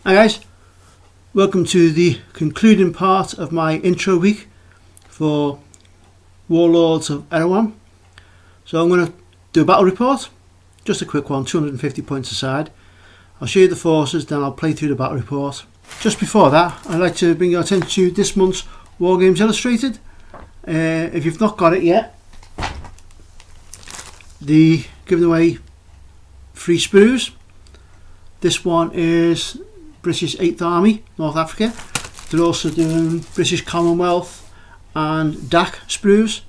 Hi guys, welcome to the concluding part of my intro week for Warlords of Erehwon. So I'm going to do a battle report, just a quick one, 250 points aside. I'll show you the forces, then I'll play through the battle report. Just before that, I'd like to bring your attention to this month's War Games Illustrated. If you've not got it yet, they're giving away free sprues. This one is British 8th Army, North Africa. They're also doing British Commonwealth and DAC sprues.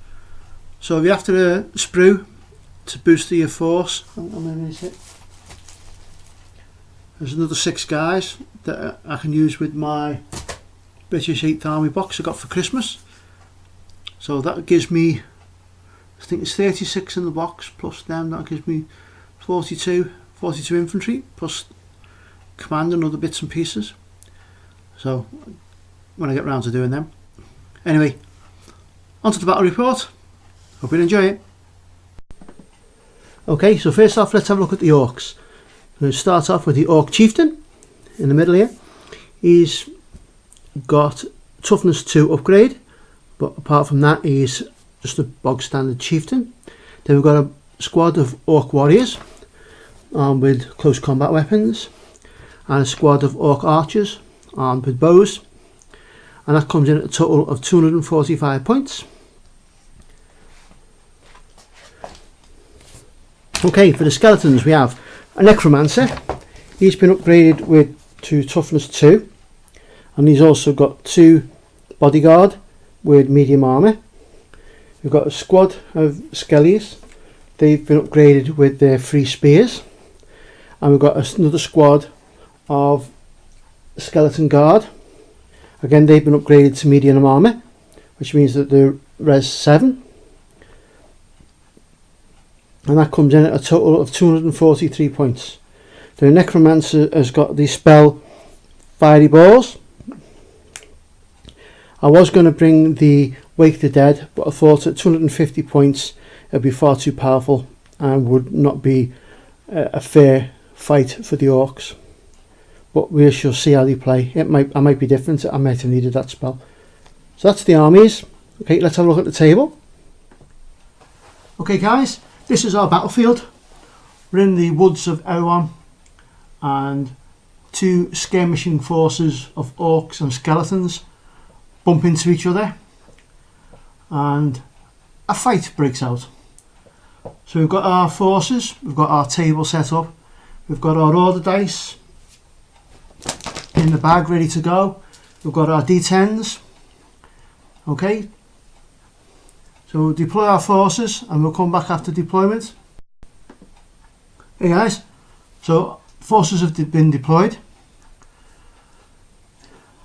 So if you're after a sprue to boost your force, there's another 6 guys that I can use with my British 8th Army box I got for Christmas. So that gives me, I think it's 36 in the box, plus them, that gives me 42 infantry, plus command and other bits and pieces. So when I get round to doing them. Anyway, onto the battle report. Hope you enjoy it. Okay, so first off, let's have a look at the orcs. We're going to start off with the orc chieftain in the middle here. He's got toughness 2 upgrade, but apart from that he's just a bog standard chieftain. Then we've got a squad of orc warriors armed with close combat weapons, and a squad of orc archers armed with bows, and that comes in at a total of 245 points. Okay, for the skeletons we have a necromancer. He's been upgraded to toughness 2, and he's also got 2 bodyguard with medium armour. We've got a squad of skellies. They've been upgraded with their 3 spears, and we've got another squad of skeleton guard. Again, they've been upgraded to medium armour, which means that they're res 7, and that comes in at a total of 243 points. The necromancer has got the spell Fiery Balls. I was going to bring the Wake the Dead, but I thought at 250 points it would be far too powerful and would not be a fair fight for the orcs. But we shall see how they play. I might be different. I might have needed that spell. So that's the armies. Okay, let's have a look at the table. Okay guys, this is our battlefield. We're in the woods of Erehwon, and 2 skirmishing forces of orcs and skeletons bump into each other, and a fight breaks out. So we've got our forces, we've got our table set up, we've got our order dice in the bag ready to go, we've got our d10s. Okay, so we'll deploy our forces and we'll come back after deployment. Hey guys, so forces have been deployed.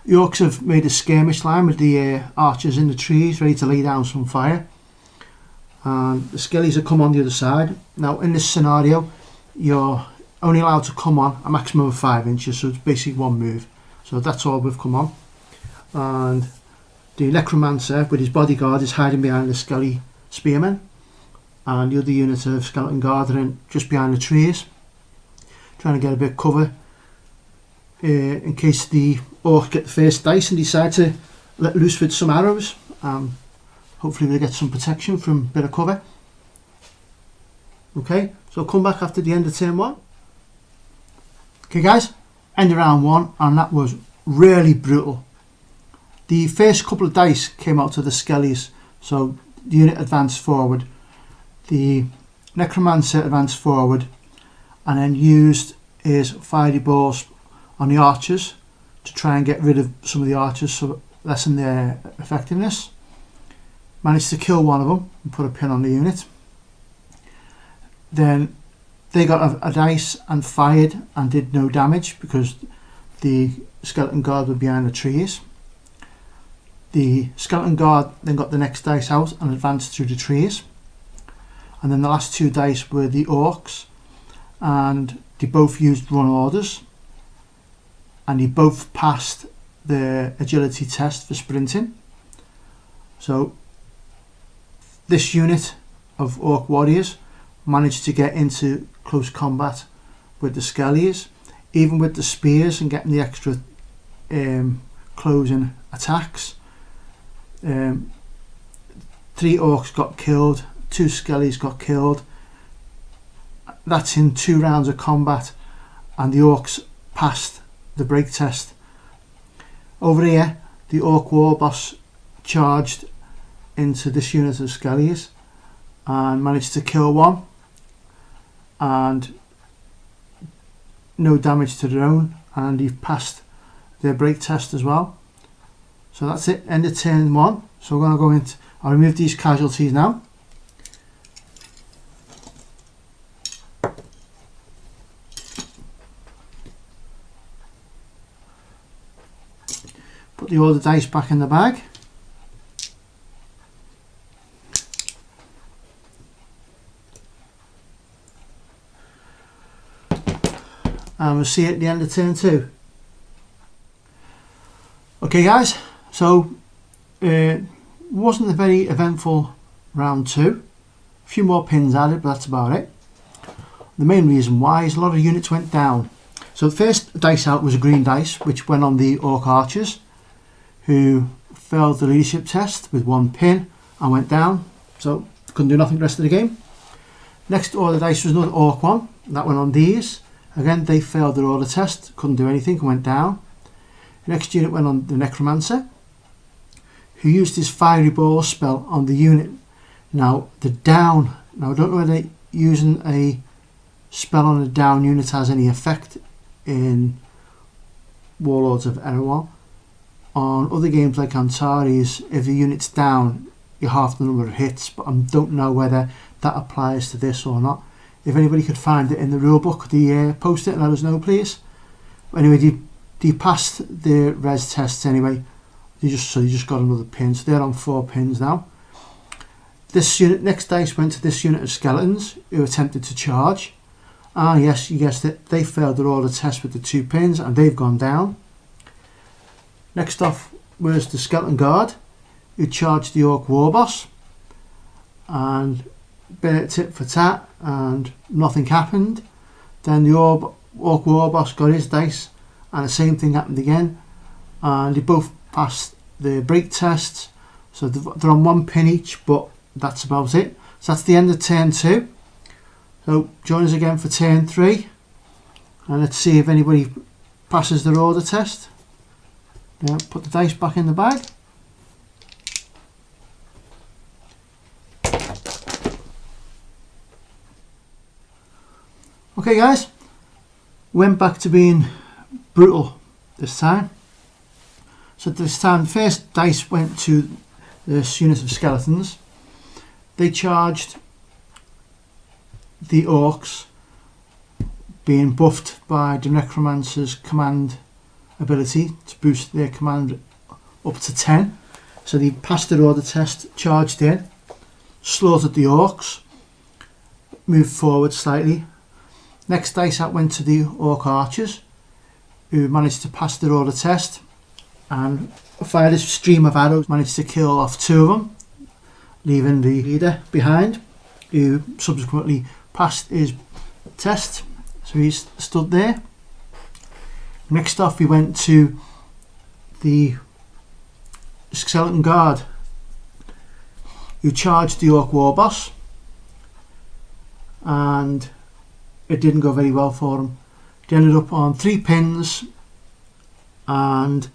The orcs have made a skirmish line with the archers in the trees ready to lay down some fire, and the skellies have come on the other side. Now in this scenario you're only allowed to come on a maximum of 5 inches, so it's basically 1 move. So that's all we've come on, and the necromancer with his bodyguard is hiding behind the skelly spearmen, and the other unit of skeleton guard are in just behind the trees trying to get a bit of cover in case the orcs get the first dice and decide to let loose with some arrows. Hopefully we'll get some protection from a bit of cover. Okay, so come back after the end of turn 1. Okay guys, end of round 1, and that was really brutal. The first couple of dice came out to the skellies, so the unit advanced forward. The necromancer advanced forward and then used his fiery balls on the archers to try and get rid of some of the archers, so lessen their effectiveness. Managed to kill one of them and put a pin on the unit. Then they got a dice and fired and did no damage because the skeleton guard were behind the trees. The skeleton guard then got the next dice out and advanced through the trees. And then the last 2 dice were the orcs, and they both used run orders, and they both passed the agility test for sprinting. So this unit of orc warriors managed to get into close combat with the skellies even with the spears and getting the extra closing attacks, 3 orcs got killed, 2 skellies got killed. That's in 2 rounds of combat, and the orcs passed the break test. Over here, the orc war boss charged into this unit of skellies and managed to kill 1, and no damage to their own, and he passed their break test as well. So that's it, end of turn 1. So we're going to go into, I'll remove these casualties now. Put all the dice back in the bag. And we'll see you at the end of turn 2. Okay guys, so wasn't a very eventful round 2. A few more pins added, but that's about it. The main reason why is a lot of units went down. So the first dice out was a green dice, which went on the orc archers, who failed the leadership test with 1 pin and went down, so couldn't do nothing the rest of the game. Next order dice was another orc one, that went on these. Again, they failed their order test, couldn't do anything and went down. The next unit went on the necromancer, who used his fiery ball spell on the unit. Now the down, now I don't know whether using a spell on a down unit has any effect in Warlords of Erehwon. On other games like Antares, if the unit's down, you half the number of hits, but I don't know whether that applies to this or not. If anybody could find it in the rulebook, could you post it and let us know, please? Anyway, they passed the res tests anyway. You just got another pin, so they're on 4 pins now. This unit, next dice went to this unit of skeletons who attempted to charge. Ah yes, you guessed it, they failed their order test with the 2 pins and they've gone down. Next off was the skeleton guard, who charged the orc war boss and bit tit for tat and nothing happened. Then the orc war boss got his dice and the same thing happened again, and they both passed the break tests, so they're on 1 pin each, but that's about it. So that's the end of turn 2. So join us again for turn 3 and let's see if anybody passes their order test. Yeah, put the dice back in the bag. Okay guys, went back to being brutal this time. So this time, first dice went to this unit of skeletons. They charged the orcs, being buffed by the necromancer's command ability to boost their command up to 10. So they passed their order test, charged in, slaughtered the orcs, moved forward slightly. Next dice out went to the orc archers, who managed to pass their order test and fired a stream of arrows, managed to kill off 2 of them, leaving the leader behind, who subsequently passed his test, so he's stood there. Next off we went to the skeleton guard, who charged the orc war boss, and it didn't go very well for him. They ended up on 3 pins, and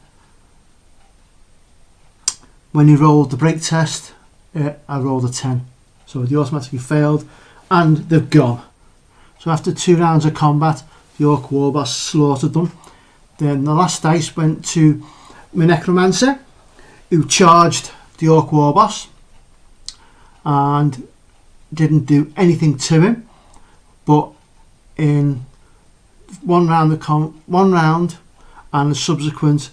when he rolled the break test, I rolled a 10, so they automatically failed and they've gone. So after 2 rounds of combat, the orc war boss slaughtered them. Then the last dice went to my necromancer, who charged the orc war boss and didn't do anything to him, but in one round and the subsequent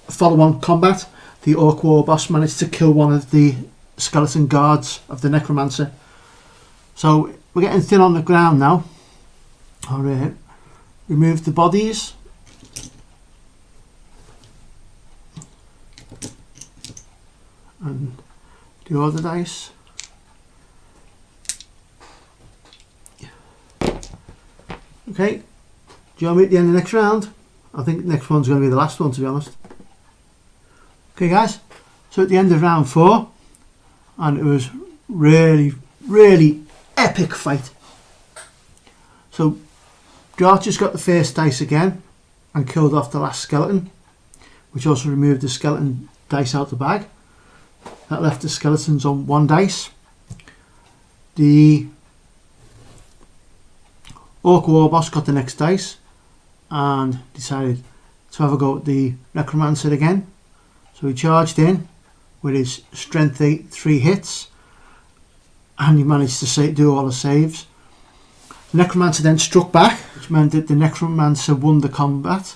follow-on combat, the orc war boss managed to kill one of the skeleton guards of the necromancer. So we're getting thin on the ground now. I'll remove the bodies. And the other dice. Okay, do you want me at the end of the next round? I think the next one's going to be the last one, to be honest. Okay guys, so at the end of round 4, and it was really epic fight. So the archers got the first dice again and killed off the last skeleton, which also removed the skeleton dice out the bag. That left the skeletons on 1 dice. The Orc War Boss got the next dice and decided to have a go at the Necromancer again. So he charged in with his strength 8, 3 hits, and he managed to do all the saves. The Necromancer then struck back, which meant that the Necromancer won the combat.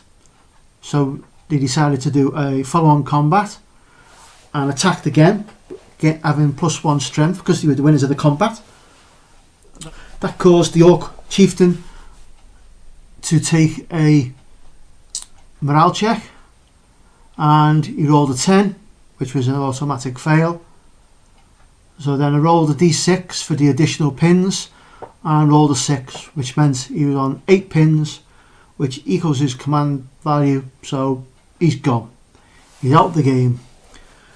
So they decided to do a follow-on combat and attacked again, having +1 strength because they were the winners of the combat. That caused the Orc Chieftain to take a morale check, and he rolled a 10, which was an automatic fail. So then I rolled a d6 for the additional pins and rolled a 6, which meant he was on 8 pins, which equals his command value, so he's gone. He's out of the game.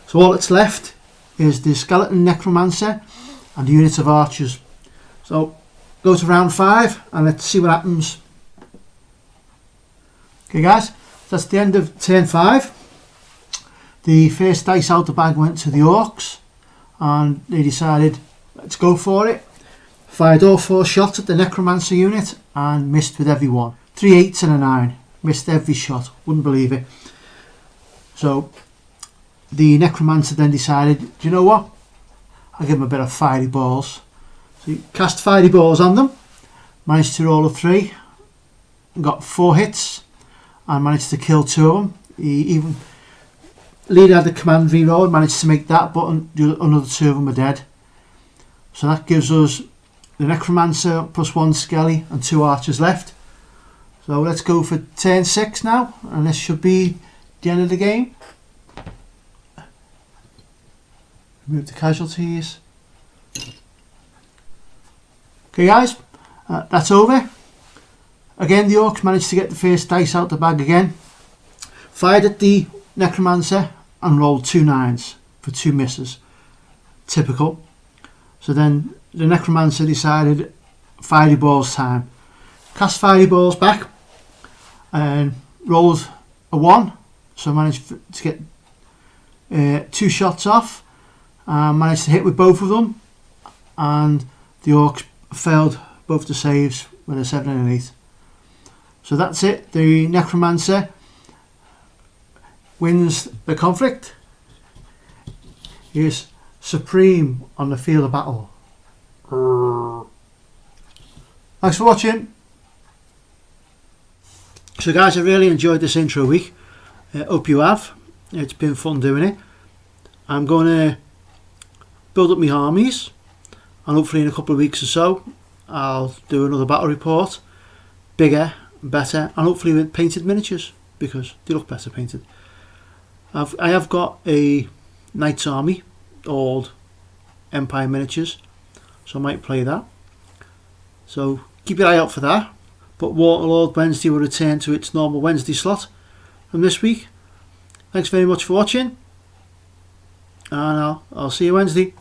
So all that's left is the Skeleton Necromancer and the unit of archers. So go to round 5 and let's see what happens. Okay guys, that's the end of turn 5. The first dice out the bag went to the Orcs, and they decided, let's go for it. Fired all 4 shots at the Necromancer unit and missed with every one. 3 8s and a 9. Missed every shot. Wouldn't believe it. So the Necromancer then decided, do you know what? I'll give him a bit of fiery balls. So he cast fiery balls on them. Managed to roll a 3. Got 4 hits and managed to kill 2 of them. He even... Leader had the command reroll, managed to make that, but another 2 of them are dead. So that gives us the Necromancer +1 Skelly and 2 archers left. So let's go for turn 6 now, and this should be the end of the game. Remove the casualties. Okay guys, that's over. Again, the Orcs managed to get the first dice out the bag again. Fired at the Necromancer and rolled 2 9s for 2 misses. Typical. So then the Necromancer decided fiery balls time. Cast fiery balls back and rolled a 1. So managed to get 2 shots off. Managed to hit with both of them, and the Orcs failed both the saves with a 7 and an 8. So that's it. The Necromancer wins the conflict. He is supreme on the field of battle. Thanks for watching. So guys, I really enjoyed this intro week. Hope you have. It's been fun doing it. I'm going to build up my armies, and hopefully in a couple of weeks or so I'll do another battle report, bigger and better, and hopefully with painted miniatures, because they look better painted. I have got a Knights Army, old Empire miniatures, so I might play that. So keep your eye out for that. But Warlord Wednesday will return to its normal Wednesday slot from this week. Thanks very much for watching, and I'll see you Wednesday.